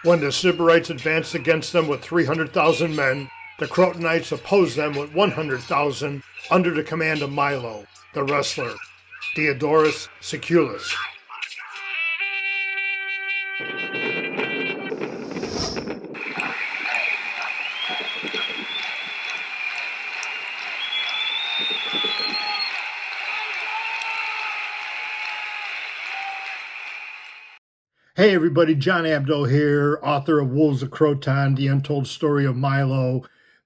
When the Sybarites advanced against them with 300,000 men, the Crotonites opposed them with 100,000 under the command of Milo, the wrestler, Diodorus Siculus. Hey everybody, John Abdo here, author of Wolves of Croton, The Untold Story of Milo.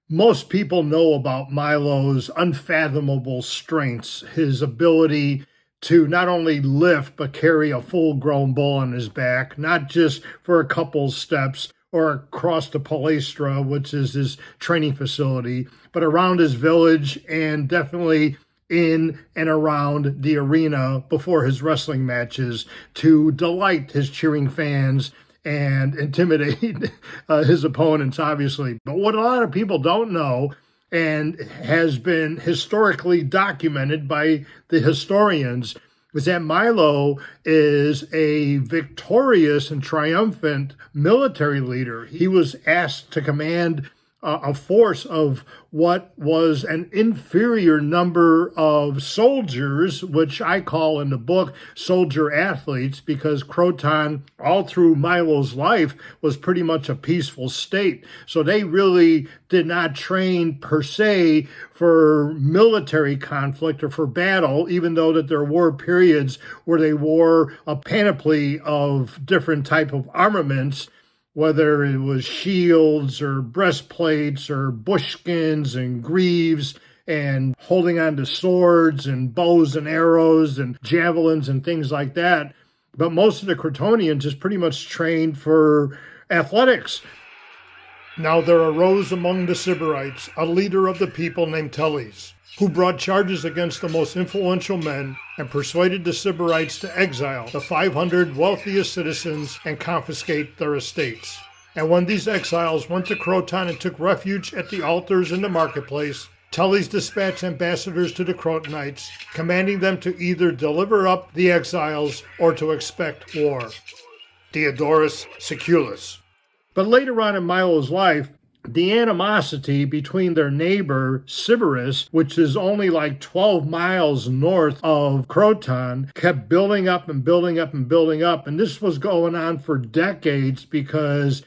Most people know about Milo's unfathomable strengths, his ability to not only lift but carry a full-grown bull on his back, not just for a couple steps or across the palestra, which is his training facility, but around his village and definitely in and around the arena before his wrestling matches to delight his cheering fans and intimidate his opponents, obviously. But what a lot of people don't know, and has been historically documented by the historians, is that Milo is a victorious and triumphant military leader. He was asked to command a force of what was an inferior number of soldiers, which I call in the book soldier athletes, because Croton, all through Milo's life, was pretty much a peaceful state. So they really did not train per se for military conflict or for battle, even though that there were periods where they wore a panoply of different type of armaments, whether it was shields or breastplates or bushskins and greaves and holding on to swords and bows and arrows and javelins and things like that. But most of the Crotonians is pretty much trained for athletics. Now there arose among the Sybarites a leader of the people named Teles, who brought charges against the most influential men and persuaded the Sybarites to exile the 500 wealthiest citizens and confiscate their estates. And when these exiles went to Croton and took refuge at the altars in the marketplace, Teles dispatched ambassadors to the Crotonites, commanding them to either deliver up the exiles or to expect war. Diodorus Siculus. But later on in Milo's life, the animosity between their neighbor, Sybaris, which is only like 12 miles north of Croton, kept building up and building up and building up. And this was going on for decades because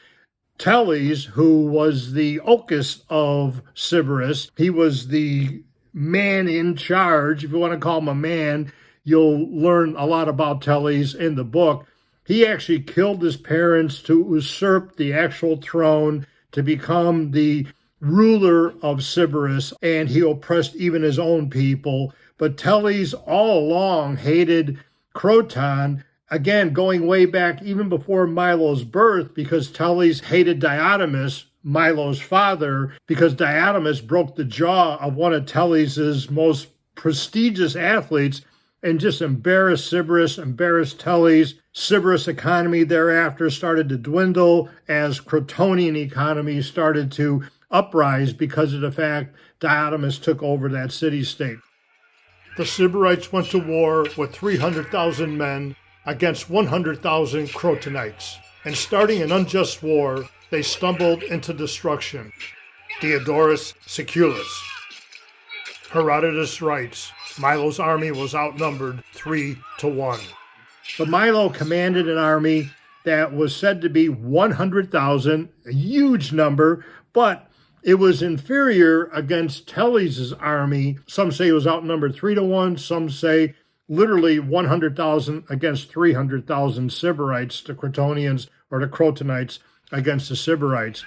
Teles, who was the Ocus of Sybaris, he was the man in charge. If you want to call him a man, you'll learn a lot about Teles in the book. He actually killed his parents to usurp the actual throne, to become the ruler of Sybaris, and he oppressed even his own people. But Teles all along hated Croton, again, going way back even before Milo's birth, because Teles hated Diotimus, Milo's father, because Diotimus broke the jaw of one of Teles's most prestigious athletes and just embarrassed Sybaris, embarrassed Teles. Sybaris economy thereafter started to dwindle as Crotonian economy started to uprise because of the fact Diotimus took over that city-state. The Sybarites went to war with 300,000 men against 100,000 Crotonites, and starting an unjust war, they stumbled into destruction. Diodorus Siculus. Herodotus writes, Milo's army was outnumbered 3-1. But Milo commanded an army that was said to be 100,000, a huge number, but it was inferior against Teles's army. Some say it was outnumbered 3-1. Some say literally 100,000 against 300,000 Sybarites, the Crotonians or the Crotonites against the Sybarites.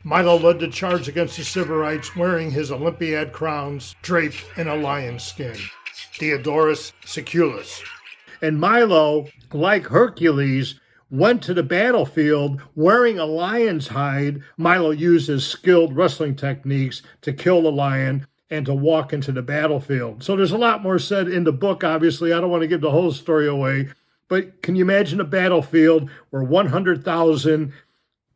Milo led the charge against the Sybarites wearing his Olympiad crowns draped in a lion's skin. Diodorus Siculus. And Milo, like Hercules, went to the battlefield wearing a lion's hide. Milo used his skilled wrestling techniques to kill the lion and to walk into the battlefield. So there's a lot more said in the book, obviously. I don't want to give the whole story away. But can you imagine a battlefield where 100,000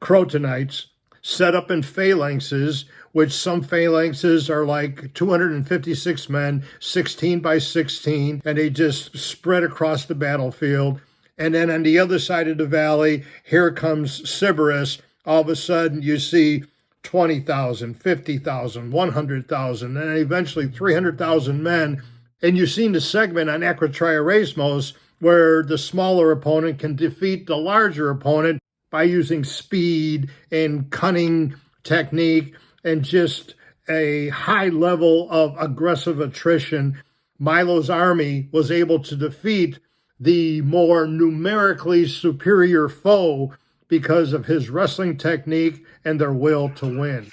Crotonites set up in phalanxes, which some phalanxes are like 256 men, 16 by 16, and they just spread across the battlefield. And then on the other side of the valley, here comes Sybaris. All of a sudden, you see 20,000, 50,000, 100,000, and eventually 300,000 men. And you've seen the segment on Acrotriaresmos where the smaller opponent can defeat the larger opponent by using speed and cunning technique and just a high level of aggressive attrition. Milo's army was able to defeat the more numerically superior foe because of his wrestling technique and their will to win.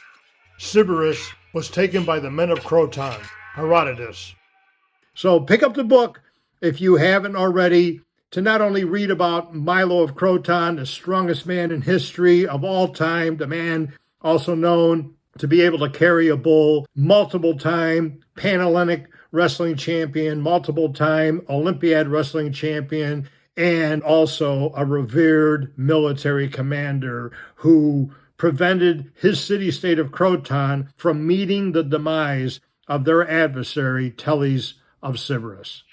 Sybaris was taken by the men of Croton, Herodotus. So pick up the book if you haven't already to not only read about Milo of Croton, the strongest man in history of all time, the man also known to be able to carry a bull, multiple-time Pan-Hellenic wrestling champion, multiple-time Olympiad wrestling champion, and also a revered military commander who prevented his city-state of Croton from meeting the demise of their adversary, Tellys of Sybaris.